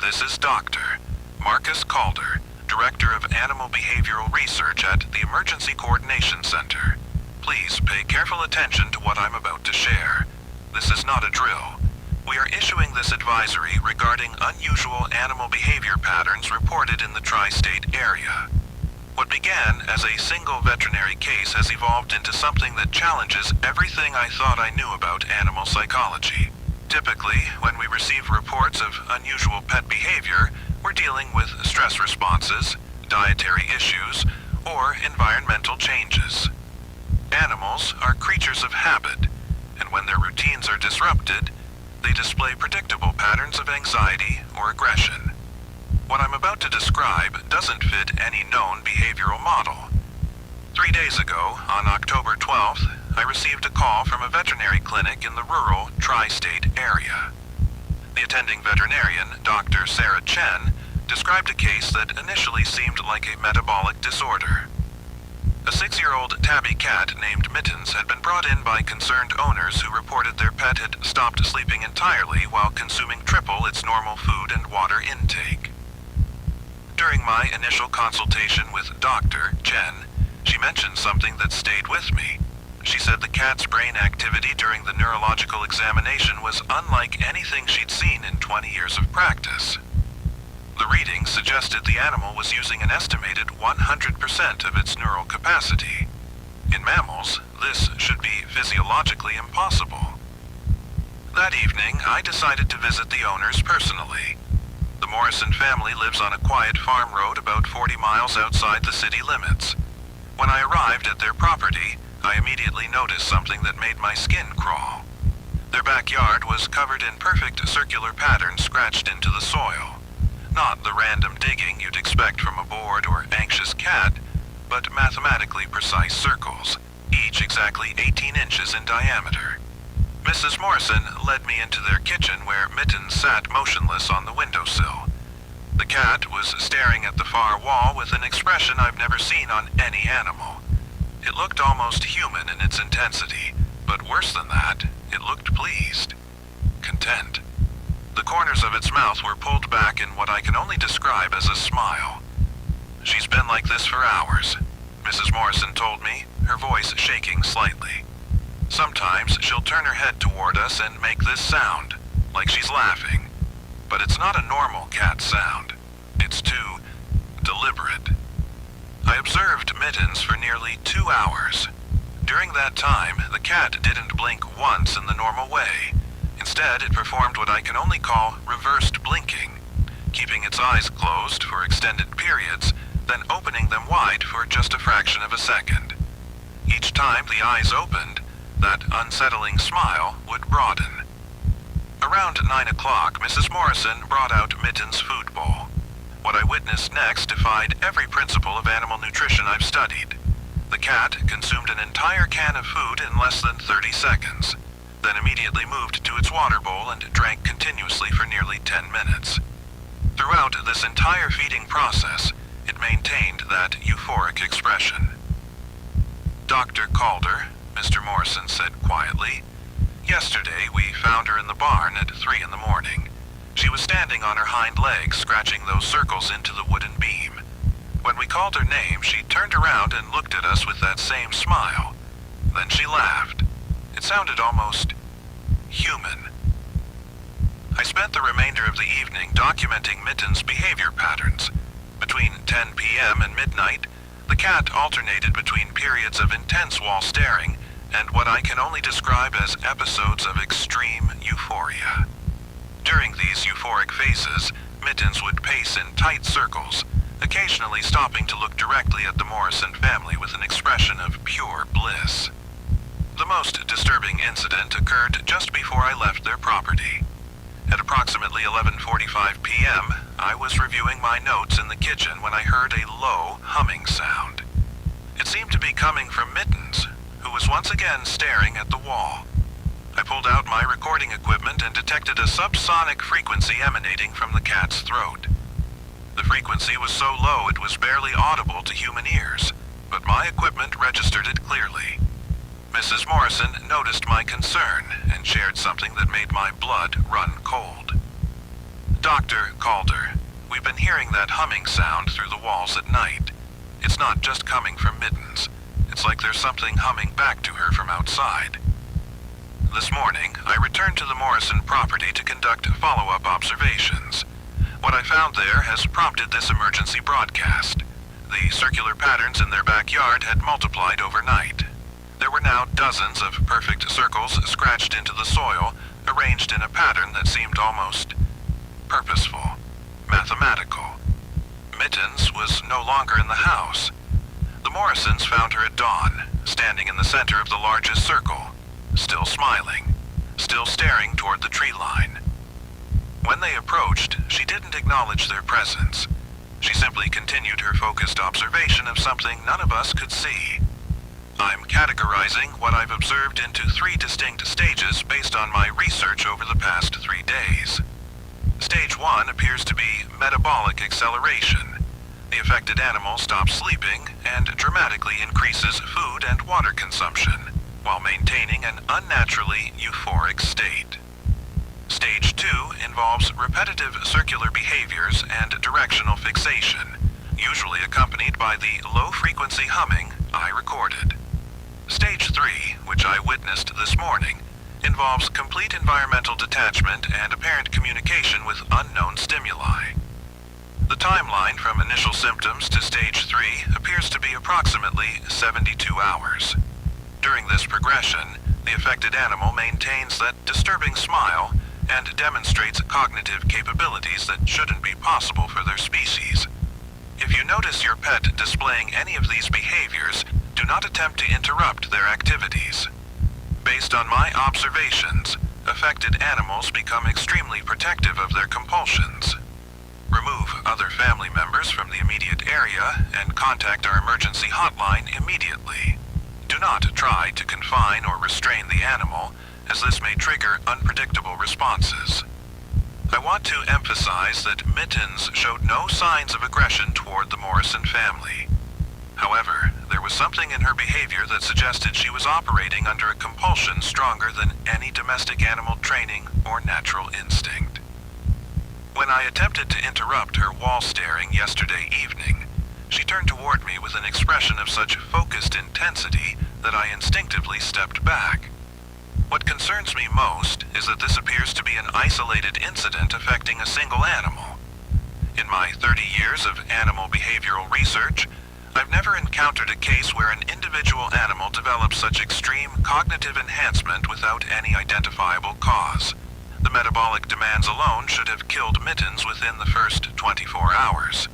This is Dr. Marcus Calder, Director of Animal Behavioral Research at the Emergency Coordination Center. Please pay careful attention to what I'm about to share. This is not a drill. We are issuing this advisory regarding unusual animal behavior patterns reported in the tri-state area. What began as a single veterinary case has evolved into something that challenges everything I thought I knew about animal psychology. Typically, when we receive reports of unusual pet behavior, we're dealing with stress responses, dietary issues, or environmental changes. Animals are creatures of habit, and when their routines are disrupted, they display predictable patterns of anxiety or aggression. What I'm about to describe doesn't fit any known behavioral model. 3 days ago, on October 12th, I received a call from a veterinary clinic in the rural tri-state area. The attending veterinarian, Dr. Sarah Chen, described a case that initially seemed like a metabolic disorder. A 6-year-old tabby cat named Mittens had been brought in by concerned owners who reported their pet had stopped sleeping entirely while consuming triple its normal food and water intake. During my initial consultation with Dr. Chen, she mentioned something that stayed with me. She said the cat's brain activity during the neurological examination was unlike anything she'd seen in 20 years of practice. The readings suggested the animal was using an estimated 100% of its neural capacity. In mammals, this should be physiologically impossible. That evening, I decided to visit the owners personally. The Morrison family lives on a quiet farm road about 40 miles outside the city limits. When I arrived at their property, I immediately noticed something that made my skin crawl. Their backyard was covered in perfect circular patterns scratched into the soil. Not the random digging you'd expect from a bored or anxious cat, but mathematically precise circles, each exactly 18 inches in diameter. Mrs. Morrison led me into their kitchen where Mittens sat motionless on the windowsill. The cat was staring at the far wall with an expression I've never seen on any animal. It looked almost human in its intensity, but worse than that, it looked pleased, content. The corners of its mouth were pulled back in what I can only describe as a smile. "She's been like this for hours," Mrs. Morrison told me, her voice shaking slightly. "Sometimes she'll turn her head toward us and make this sound, like she's laughing. But it's not a normal cat sound. It's too deliberate." I observed Mittens for nearly 2 hours. During that time, the cat didn't blink once in the normal way. Instead, it performed what I can only call reversed blinking, keeping its eyes closed for extended periods, then opening them wide for just a fraction of a second. Each time the eyes opened, that unsettling smile would broaden. Around 9 o'clock, Mrs. Morrison brought out Mittens' food bowl. What I witnessed next defied every principle of animal nutrition I've studied. The cat consumed an entire can of food in less than 30 seconds, then immediately moved to its water bowl and drank continuously for nearly 10 minutes. Throughout this entire feeding process, it maintained that euphoric expression. "Dr. Calder," Mr. Morrison said quietly, "yesterday we found her in the barn at 3 in the morning. She was standing on her hind legs, scratching those circles into the wooden beam. When we called her name, she turned around and looked at us with that same smile. Then she laughed. It sounded almost human." I spent the remainder of the evening documenting Mittens' behavior patterns. Between 10 p.m. and midnight, the cat alternated between periods of intense wall staring and what I can only describe as episodes of extreme euphoria. During these euphoric phases, Mittens would pace in tight circles, occasionally stopping to look directly at the Morrison family with an expression of pure bliss. The most disturbing incident occurred just before I left their property. At approximately 11:45 p.m., I was reviewing my notes in the kitchen when I heard a low humming sound. It seemed to be coming from Mittens, who was once again staring at the wall. I pulled out my recording equipment and detected a subsonic frequency emanating from the cat's throat. The frequency was so low it was barely audible to human ears, but my equipment registered it clearly. Mrs. Morrison noticed my concern and shared something that made my blood run cold. Dr. Calder, we've been hearing that humming sound through the walls at night. It's not just coming from Mittens. It's like there's something humming back to her from outside. This morning, I returned to the Morrison property to conduct follow-up observations. What I found there has prompted this emergency broadcast. The circular patterns in their backyard had multiplied overnight. There were now dozens of perfect circles scratched into the soil, arranged in a pattern that seemed almost purposeful, mathematical. Mittens was no longer in the house. The Morrisons found her at dawn, standing in the center of the largest circle, still smiling, still staring toward the tree line. When they approached, she didn't acknowledge their presence. She simply continued her focused observation of something none of us could see. I'm categorizing what I've observed into 3 distinct stages based on my research over the past 3 days. Stage 1 appears to be metabolic acceleration. The affected animal stops sleeping and dramatically increases food and water consumption, while maintaining an unnaturally euphoric state. Stage 2 involves repetitive circular behaviors and directional fixation, usually accompanied by the low-frequency humming I recorded. Stage 3, which I witnessed this morning, involves complete environmental detachment and apparent communication with unknown stimuli. The timeline from initial symptoms to Stage 3 appears to be approximately 72 hours. During this progression, the affected animal maintains that disturbing smile and demonstrates cognitive capabilities that shouldn't be possible for their species. If you notice your pet displaying any of these behaviors, do not attempt to interrupt their activities. Based on my observations, affected animals become extremely protective of their compulsions. Remove other family members from the immediate area and contact our emergency hotline immediately. Do not try to confine or restrain the animal, as this may trigger unpredictable responses. I want to emphasize that Mittens showed no signs of aggression toward the Morrison family. However, there was something in her behavior that suggested she was operating under a compulsion stronger than any domestic animal training or natural instinct. When I attempted to interrupt her wall staring yesterday evening, she turned toward me with an expression of such focused intensity that I instinctively stepped back. What concerns me most is that this appears to be an isolated incident affecting a single animal. In my 30 years of animal behavioral research, I've never encountered a case where an individual animal develops such extreme cognitive enhancement without any identifiable cause. The metabolic demands alone should have killed Mittens within the first 24 hours.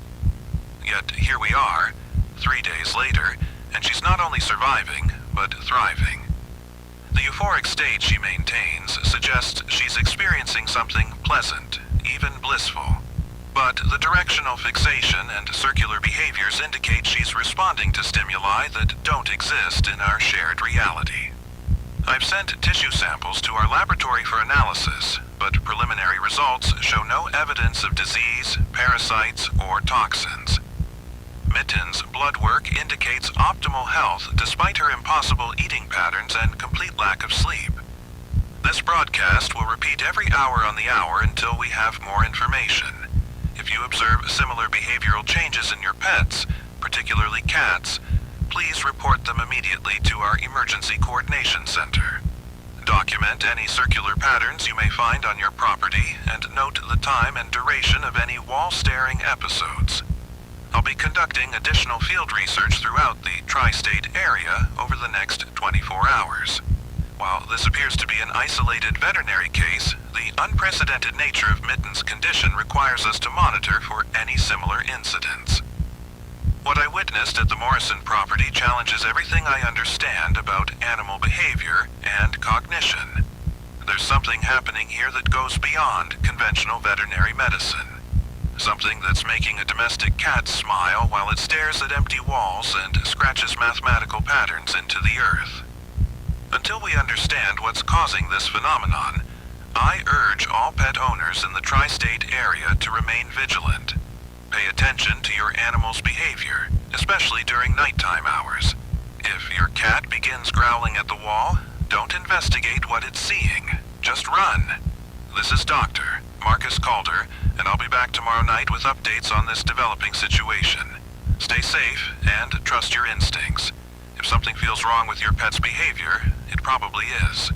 Yet here we are, 3 days later, and she's not only surviving, but thriving. The euphoric state she maintains suggests she's experiencing something pleasant, even blissful. But the directional fixation and circular behaviors indicate she's responding to stimuli that don't exist in our shared reality. I've sent tissue samples to our laboratory for analysis, but preliminary results show no evidence of disease, parasites, or toxins. Mittens' blood work indicates optimal health despite her impossible eating patterns and complete lack of sleep. This broadcast will repeat every hour on the hour until we have more information. If you observe similar behavioral changes in your pets, particularly cats, please report them immediately to our Emergency Coordination Center. Document any circular patterns you may find on your property and note the time and duration of any wall-staring episodes. I'll be conducting additional field research throughout the tri-state area over the next 24 hours. While this appears to be an isolated veterinary case, the unprecedented nature of Mittens' condition requires us to monitor for any similar incidents. What I witnessed at the Morrison property challenges everything I understand about animal behavior and cognition. There's something happening here that goes beyond conventional veterinary medicine. Something that's making a domestic cat smile while it stares at empty walls and scratches mathematical patterns into the earth. Until we understand what's causing this phenomenon, I urge all pet owners in the tri-state area to remain vigilant. Pay attention to your animal's behavior, especially during nighttime hours. If your cat begins growling at the wall, don't investigate what it's seeing. Just run. This is Dr. Marcus Calder, and I'll be back tomorrow night with updates on this developing situation. Stay safe and trust your instincts. If something feels wrong with your pet's behavior, it probably is.